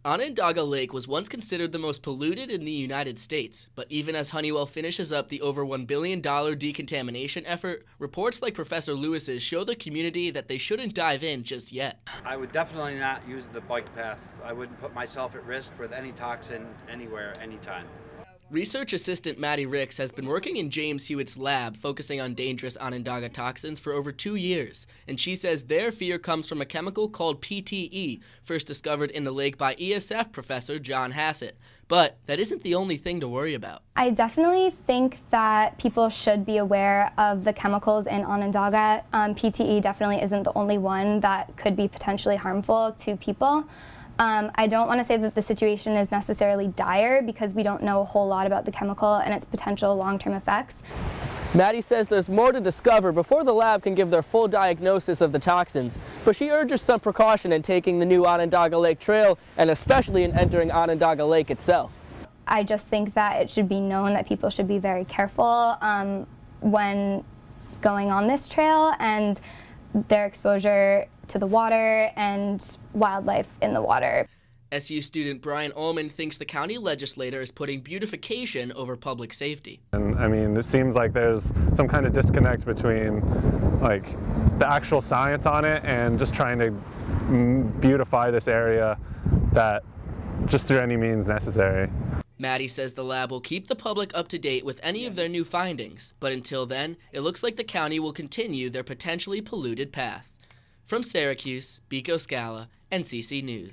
Onondaga Lake was once considered the most polluted in the United States, but even as Honeywell finishes up the over $1 billion decontamination effort, reports like Professor Lewis's show the community that they shouldn't dive in just yet. I would definitely not use the bike path. I wouldn't put myself at risk with any toxin anywhere, anytime. Research assistant Maddie Ricks has been working in James Hewitt's lab focusing on dangerous Onondaga toxins for over 2 years, and she says their fear comes from a chemical called PTE, first discovered in the lake by ESF professor John Hassett. But that isn't the only thing to worry about. I definitely think that people should be aware of the chemicals in Onondaga. PTE definitely isn't the only one that could be potentially harmful to people. I don't want to say that the situation is necessarily dire because we don't know a whole lot about the chemical and its potential long-term effects. Maddie says there's more to discover before the lab can give their full diagnosis of the toxins, but she urges some precaution in taking the new Onondaga Lake Trail and especially in entering Onondaga Lake itself. I just think that it should be known that people should be very careful when going on this trail and their exposure to the water and wildlife in the water. SU student Brian Ullman thinks the county legislature is putting beautification over public safety. And I mean, it seems like there's some kind of disconnect between like the actual science on it and just trying to beautify this area that just through any means necessary. Maddie says the lab will keep the public up to date with any of their new findings, but until then, it looks like the county will continue their potentially polluted path. From Syracuse, Bico Scala, NCC News.